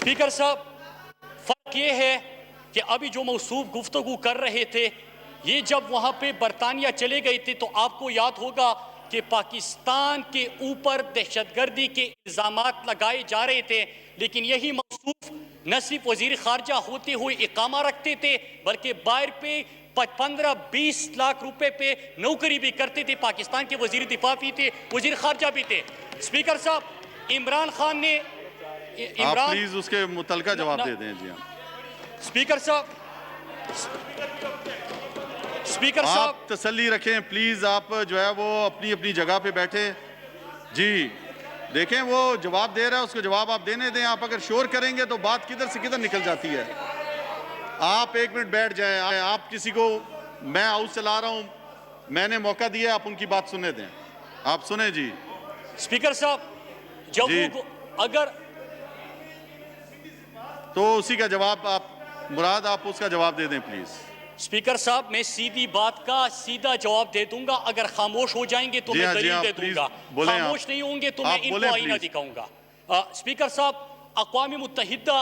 Speaker साहब, फर्क ये है कि अभी जो मौसूफ गुफ्तगू कर रहे थे, ये जब वहाँ पे बरतानिया चले गए थे तो आपको याद होगा कि पाकिस्तान के ऊपर दहशतगर्दी के इल्ज़ामात लगाए जा रहे थे, लेकिन यही मौसूफ न सिर्फ वज़ीर ख़ारजा होते हुए इकामा रखते थे बल्कि बाहर पे 15-20 लाख रुपए पे नौकरी भी करते थे। पाकिस्तान के वज़ीर दिफा भी थे, वज़ीर ख़ारजा भी थे। स्पीकर साहब, इमरान खान ने आप प्लीज उसके मुतलका जवाब दे दें। जी हाँ, स्पीकर साहब, आप तसल्ली रखें प्लीज। आप जो है वो अपनी अपनी जगह पे बैठे। जी देखें, वो जवाब दे रहा है, उसको जवाब आप देने दें। आप अगर शोर करेंगे तो बात किधर से किधर निकल जाती है। आप 1 मिनट बैठ जाएं। आप किसी को, मैं हाउस चला रहा हूं, मैंने मौका दिया, आप उनकी बात सुने दें। आप सुने जी। स्पीकर साहब, जब वो अगर तो उसी का जवाब आप, मुराद आप उसका जवाब दे दें प्लीज। स्पीकर साहब, मैं सीधी बात का सीधा जवाब दे दूंगा। अगर खामोश हो जाएंगे तो मैं दलील दे दूंगा, खामोश नहीं होंगे तो मैं इनको आईना दिखाऊंगा। स्पीकर साहब, अक़वाम मुत्तहिदा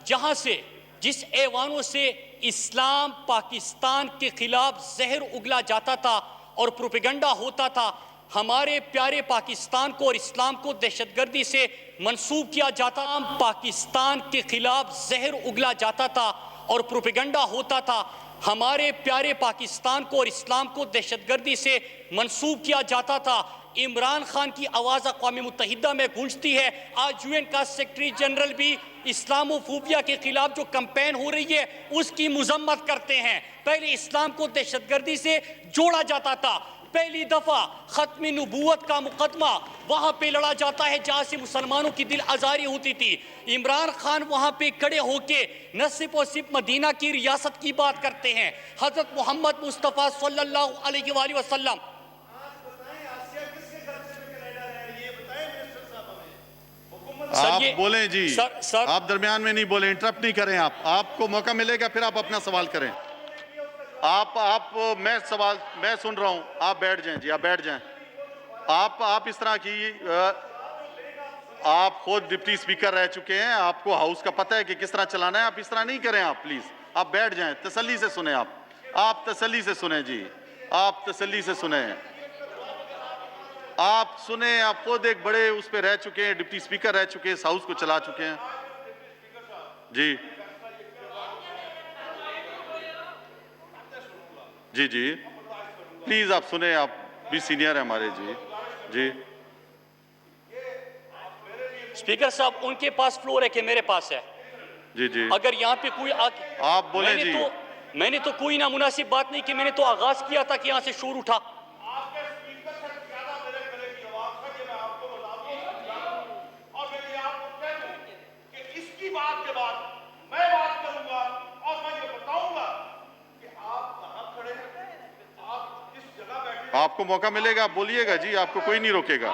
जहां से जिस ऐवानों से इस्लाम पाकिस्तान के खिलाफ जहर उगला जाता था और प्रोपेगेंडा होता था, हमारे प्यारे पाकिस्तान को और इस्लाम को दहशतगर्दी से मंसूब किया जाता, पाकिस्तान के खिलाफ जहर उगला जाता था और प्रोपेगेंडा होता था, हमारे प्यारे पाकिस्तान को और इस्लाम को दहशतगर्दी से मंसूब किया जाता था। इमरान खान की आवाज़ अक़वाम मुत्तहिदा में गूंजती है। आज यूएन का सेक्रेटरी जनरल भी इस्लामोफोबिया के खिलाफ जो कैंपेन हो रही है उसकी मुजम्मत करते हैं। पहले इस्लाम को दहशतगर्दी से जोड़ा जाता था। पहली दफा खत्म नबूवत का मुकदमा वहां पे लड़ा जाता है जहां से मुसलमानों की दिल आजारी होती थी। इमरान खान वहां पे खड़े होके न सिर्फ और सिर्फ मदीना की रियासत की बात करते हैं, हजरत मोहम्मद मुस्तफ़ा सल्लल्लाहु अलैहि वसल्लम। आप बोलें जी। सर, आप दरमियान में नहीं बोले, इंटरप्ट नहीं करें। आपको मौका मिलेगा फिर आप अपना सवाल करें। मैं सुन रहा हूं, आप बैठ जाएं जी, आप बैठ जाएं। आप इस तरह की, आप खुद डिप्टी स्पीकर रह चुके हैं, आपको हाउस का पता है कि किस तरह चलाना है। आप इस तरह नहीं करें। आप प्लीज आप बैठ जाएं, तसल्ली से सुने। आप तसल्ली से सुने जी, आप तसल्ली से सुने। आप सुने, आप खुद एक बड़े उस पे रह चुके हैं, डिप्टी स्पीकर रह चुके हैं, इस हाउस को चला चुके हैं जी। जी जी प्लीज आप सुने, आप भी सीनियर है हमारे। जी जी स्पीकर साहब, उनके पास फ्लोर है कि मेरे पास है? जी जी अगर यहाँ पे कोई आप बोले जी। मैंने तो कोई नामुनासिब बात नहीं की, मैंने तो आगाज किया था कि यहाँ से शोर उठा। आपको मौका मिलेगा, आप बोलिएगा जी, आपको कोई नहीं रोकेगा।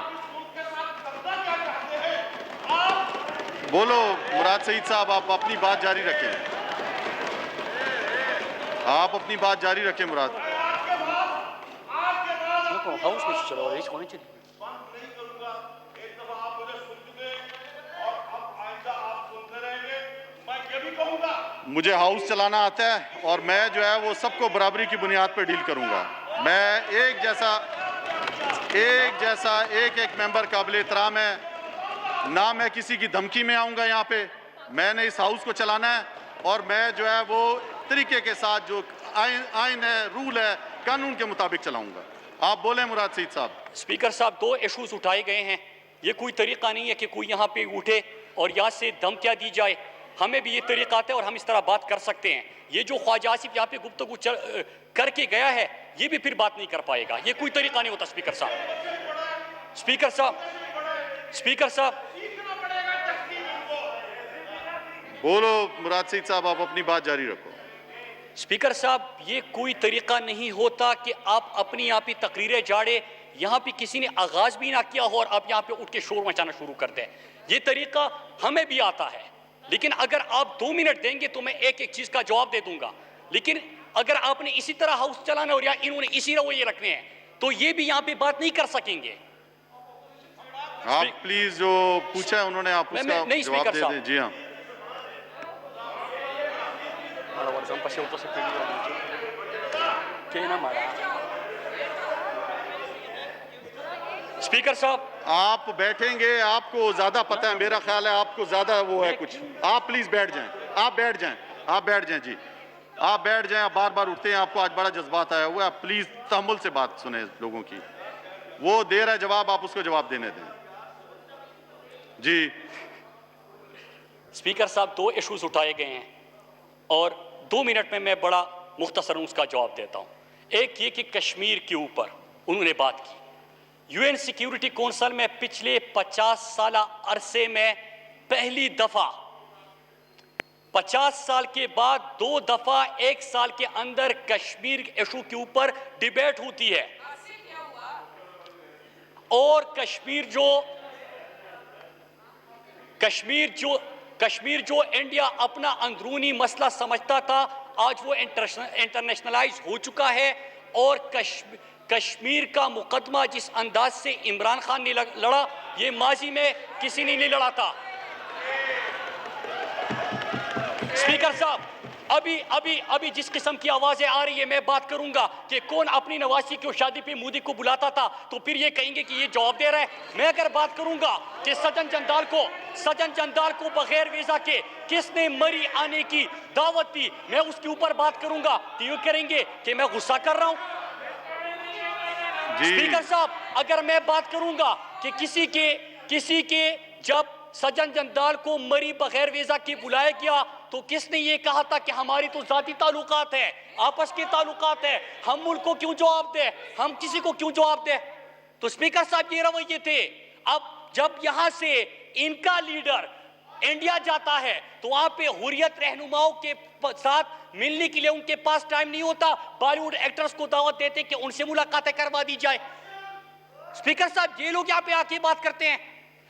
बोलो मुराद सईद साहब, आप अपनी बात जारी रखें। आप अपनी बात जारी रखें मुराद। मुझे हाउस चलाना आता है और मैं जो है वो सबको बराबरी की बुनियाद पर डील करूंगा। मैं एक जैसा एक मेंबर काबिल एहतराम है ना, मैं किसी की धमकी में आऊंगा। यहाँ पे मैंने इस हाउस को चलाना है और मैं जो है वो तरीके के साथ जो आइन है, रूल है, कानून के मुताबिक चलाऊंगा। आप बोले मुराद सईद साहब। स्पीकर साहब, 2 इशूज उठाए गए हैं। ये कोई तरीका नहीं है कि कोई यहाँ पे उठे और यहाँ से धमकियाँ दी जाए। हमें भी ये तरीका आता है और हम इस तरह बात कर सकते हैं। ये जो ख्वाजा आसिफ यहाँ पे गुफ्तगू करके गया है, ये भी फिर बात नहीं कर पाएगा। ये कोई तरीका नहीं होता। स्पीकर साहब, स्पीकर साहब बोलो मुराद सईद साहब, आप अपनी बात जारी रखो। स्पीकर साहब, ये कोई तरीका नहीं होता कि आप अपनी यहाँ पे तकरीरें जाड़े, यहाँ पे किसी ने आगाज भी ना किया हो और आप यहाँ पे उठ के शोर मचाना शुरू कर दें। ये तरीका हमें भी आता है, लेकिन अगर आप 2 मिनट देंगे तो मैं एक एक चीज का जवाब दे दूंगा। लेकिन अगर आपने इसी तरह हाउस चलाना और या इन्होंने इसी रवैये रखने हैं तो ये भी यहाँ पे बात नहीं कर सकेंगे। आप प्लीज जो पूछा है उन्होंने, आप उसका जवाब दे दें। जी हाँ, स्पीकर साहब, आप बैठेंगे, आपको ज्यादा पता है, मेरा ख्याल है आपको ज्यादा वो है कुछ। आप प्लीज बैठ जाएं, आप बैठ जाएं, आप बैठ जाएं जी, आप बैठ जाएं। आप बार बार उठते हैं, आपको आज बड़ा जज्बात आया हुआ है। आप प्लीज तहम्मुल से बात सुने लोगों की। वो दे रहा है जवाब, आप उसको जवाब देने दें जी। स्पीकर साहब, 2 इश्यूज उठाए गए हैं और 2 मिनट में मैं बड़ा मुख्तसर उसका जवाब देता हूं। एक ये कि कश्मीर के ऊपर उन्होंने बात की। यूएन सिक्योरिटी काउंसिल में पिछले 50 साल अरसे में पहली दफा 50 साल के बाद 2 दफा 1 साल के अंदर कश्मीर इशू के ऊपर डिबेट होती है। और कश्मीर जो इंडिया अपना अंदरूनी मसला समझता था, आज वो इंटरनेशनलाइज हो चुका है। और कश्मीर का मुकदमा जिस अंदाज से इमरान खान ने लड़ा, ये माजी में किसी ने नहीं लड़ा था। स्पीकर साहब, अभी जिस किस्म की आवाजें आ रही है, मैं बात करूंगा कि कौन अपनी नवासी की शादी पे मोदी को बुलाता था, तो फिर ये कहेंगे कि ये जवाब दे रहा है। मैं अगर बात करूंगा कि सज्जन जंदाल को बगैर वीजा के किसने मरी आने की दावत दी, मैं उसके ऊपर बात करूंगा तो ये करेंगे कि मैं गुस्सा कर रहा हूं। स्पीकर साहब, अगर मैं बात करूंगा कि किसी के जब सज्जन जंदाल को मरी बगैर वीजा के बुलाया गया, तो किसने ये कहा था कि हमारी तो जाती ताल्लुकात है, आपस के ताल्लुकात है, हम मुल्क को क्यों जवाब दे, हम किसी को क्यों जवाब दे। तो स्पीकर साहब, ये रवैये थे। अब जब यहां से इनका लीडर इंडिया जाता है, तो वहां पे हुर्रियत रहनुमाओं के साथ मिलने के लिए उनके पास टाइम नहीं होता। बॉलीवुड एक्टर्स को दावत देते कि उनसे मुलाकातें करवा दी जाए। स्पीकर साहब, ये लोग यहाँ पे आके बात करते हैं।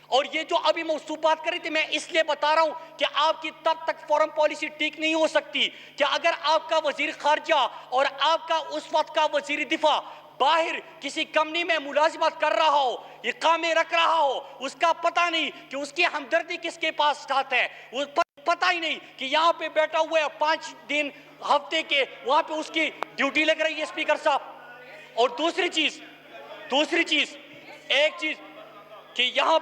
और ये जो अभी मौसूफ बात कर रही थी, मैं इसलिए बता रहा हूं कि आपकी तब तक फॉरेन पॉलिसी ठीक नहीं हो सकती कि अगर आपका वजीर खारजा और आपका उस वक्त का वजीर दिफा बाहर किसी कंपनी में मुलाजिमत कर रहा हो, इकामे रख रहा हो, उसका पता नहीं कि उसकी हमदर्दी किसके पास स्टार्ट है, पता ही नहीं कि यहाँ पे बैठा हुआ है 5 दिन हफ्ते के, वहां पे उसकी ड्यूटी लग रही है। स्पीकर साहब, और दूसरी चीज कि यहाँ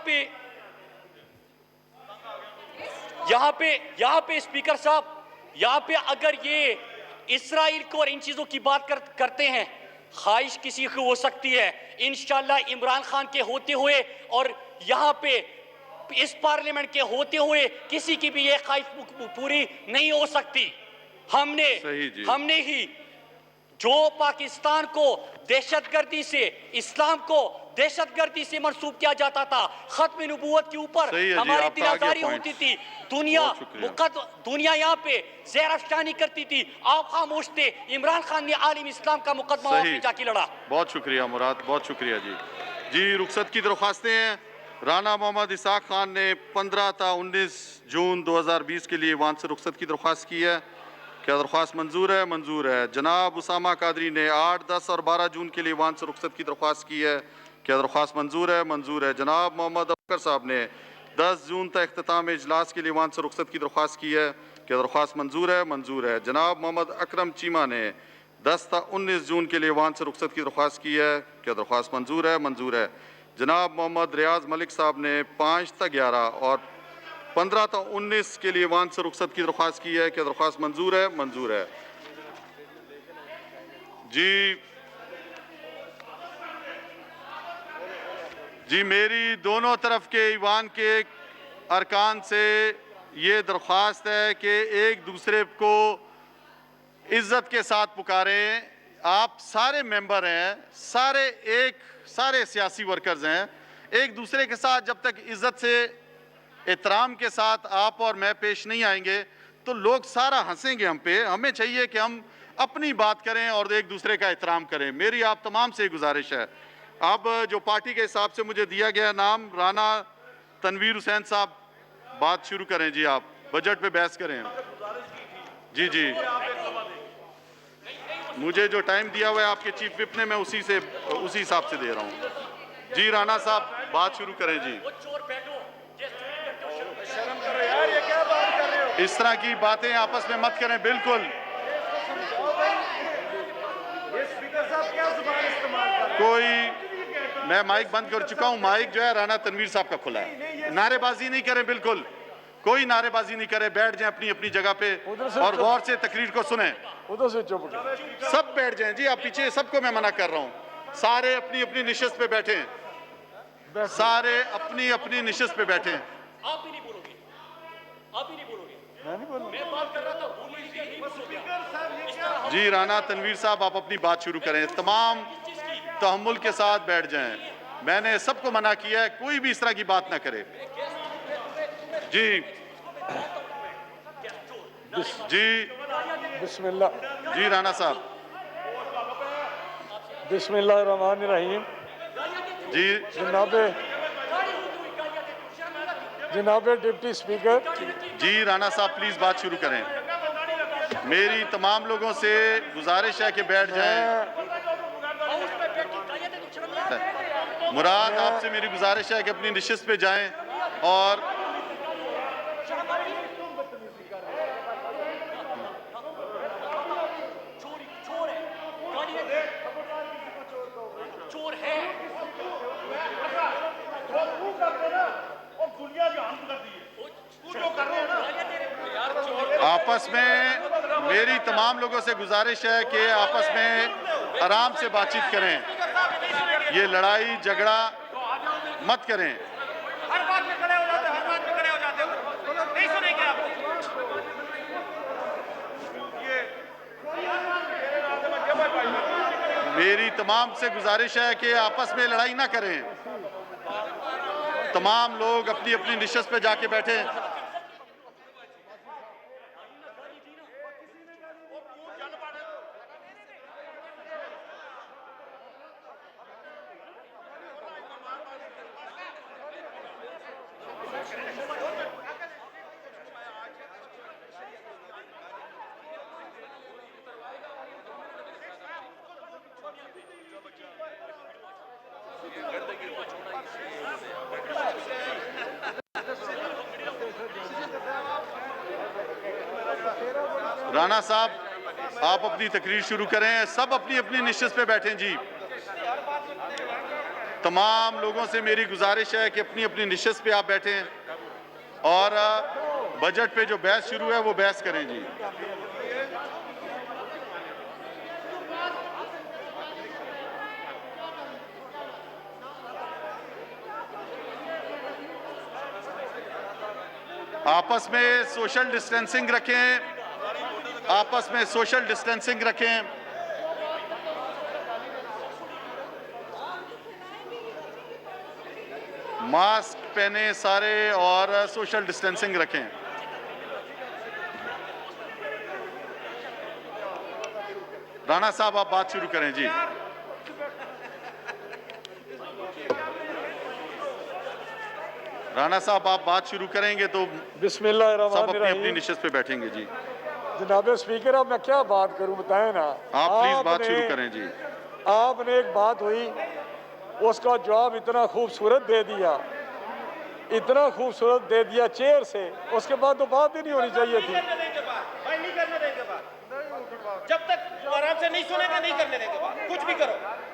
पे स्पीकर साहब, यहाँ पे अगर ये इसराइल को और इन चीजों की बात करते हैं, ख्वाहिश किसी की हो सकती है, इंशाल्लाह इमरान खान के होते हुए और यहाँ पे इस पार्लियामेंट के होते हुए किसी की भी ये ख्वाहिश पूरी नहीं हो सकती। हमने ही जो पाकिस्तान को दहशतगर्दी से, इस्लाम को दहशतगर्दी से मंसूब किया जाता था, खत्म नबूवत के ऊपर हमारी दिलाजारी होती थी, दुनिया यहाँ पे ज़हर अफ़शानी करती थी, आप खामोश थे। इमरान खान ने आलिम इस्लाम का मुकदमा वहाँ पे जाके लड़ा। बहुत शुक्रिया मुराद, बहुत शुक्रिया जी। रुखसत की दरख्वास्तें हैं। राना मोहम्मद इसाक खान ने 15 था 19 जून 2020 के लिए वहाँ से रुखसत की दरख्वास्त की है। क्या दरख्वास्त मंजूर है? मंजूर है। जनाब उसामा कादरी ने 8, 10 और 12 जून के लिए वहाँ से रुखसत की दरख्वास्त की है। क्या दरख्वास्त मंजूर है? मंजूर है। जनाब मोहम्मद अबकर साहब ने 10 जून तक इख्तिताम इजलास के लिए वहाँ से रुखसत की दरख्वास्त की है। क्या दरख्वास्त मंजूर है? मंजूर है। जनाब मोहम्मद अकरम चीमा ने 10 था 19 जून के लिए वहाँ से रुखसत की दरख्वास्त की है। क्या दरख्वास्त मंजूर है? मंजूर है। जनाब मोहम्मद रियाज मलिक साहब ने 5 था 11 और 15 था 19 के लिए वहाँ से रुखसत की दरख्वास्त की है। क्या दरख्वास्त मंजूर है? मंजूर है जी। मेरी दोनों तरफ के ईवान के अरकान से ये दरख्वास्त है कि एक दूसरे को इज्जत के साथ पुकारें। आप सारे मेंबर हैं, सारे सियासी वर्कर्स हैं, एक दूसरे के साथ जब तक इज्जत से, एहतराम के साथ आप और मैं पेश नहीं आएंगे तो लोग सारा हंसेंगे हम पे। हमें चाहिए कि हम अपनी बात करें और एक दूसरे का एहतराम करें। मेरी आप तमाम से गुजारिश है। अब जो पार्टी के हिसाब से मुझे दिया गया नाम, राना तनवीर हुसैन साहब, बात शुरू करें जी। आप बजट पे बहस करें जी। मुझे जो टाइम दिया हुआ है आपके चीफ विप ने, मैं उसी हिसाब से दे रहा हूँ जी। राना साहब बात शुरू करें जी। इस तरह की बातें आपस में मत करें। बिल्कुल कोई, मैं माइक बंद कर चुका हूं, माइक जो है राणा तनवीर साहब का खुला है। नारेबाजी नहीं करें, बिल्कुल कोई नारेबाजी नहीं करे, बैठ जाएं अपनी अपनी जगह पे और गौर से तकरीर को सुने। उधर से चुप, सब बैठ जाएं जी, आप पीछे सबको मैं मना कर रहा हूं, सारे अपनी अपनी निशिस्त पे बैठे, सारे अपनी अपनी निशिस्त पे बैठे। आप भी नहीं बोलोगे, आप भी नहीं बोलोगे, मैं नहीं बोलूं। मैं बात कर रहा था, बोल लीजिए, नहीं बोलोगे। जी राणा तनवीर साहब, आप अपनी बात शुरू करें, तमाम तहम्मुल के साथ बैठ जाएं। मैंने सबको मना किया है, कोई भी इस तरह की बात ना करे। जी जी बिस्मिल्लाह जी राणा साहब, बिस्मिल्लाहिर्रहमानिर्रहीम। जी जनाबे डिप्टी स्पीकर, जी राणा साहब प्लीज बात शुरू करें। मेरी तमाम लोगों से गुजारिश है कि बैठ जाएं। मुराद, आपसे मेरी गुजारिश है कि अपनी निशिस्त पे जाएं और चोर है। आपस में मेरी तमाम लोगों से गुजारिश है कि आपस में आराम से बातचीत करें, ये लड़ाई झगड़ा मत करें। हर बात में खड़े हो जाते हो, हर बात में खड़े हो जाते हो, नहीं सुनेंगे आप। मेरी तमाम से गुजारिश है कि आपस में लड़ाई ना करें, तमाम लोग अपनी अपनी निशिस्त पे जाके बैठे। राणा साहब, आप अपनी तकरीर शुरू करें, सब अपनी अपनी निशिस्त पे बैठें। जी तमाम लोगों से मेरी गुजारिश है कि अपनी अपनी निशिस्त पे आप बैठें और बजट पे जो बहस शुरू है वो बहस करें। जी आपस में सोशल डिस्टेंसिंग रखें, आपस में सोशल डिस्टेंसिंग रखें। मास्क पहने सारे और सोशल डिस्टेंसिंग रखें। राणा साहब, आप बात शुरू करें। जी राणा साहब, आप बात शुरू करेंगे तो सब अपनी बिस्मिल्लाहिर्रहमानिर्रहीम। अपनी निशिस्त पे बैठेंगे। जी जनाबे स्पीकर, अब मैं क्या बात करूं, बताएं ना। आप प्लीज बात शुरू करें। जी आपने एक बात हुई, उसका जवाब इतना खूबसूरत दे दिया, इतना खूबसूरत दे दिया चेयर से, उसके बाद तो बात ही नहीं होनी चाहिए थी। भाई नहीं करने देंगे बात, जब तक आराम से नहीं सुनेंगे नहीं करने देंगे बात, कुछ भी करो।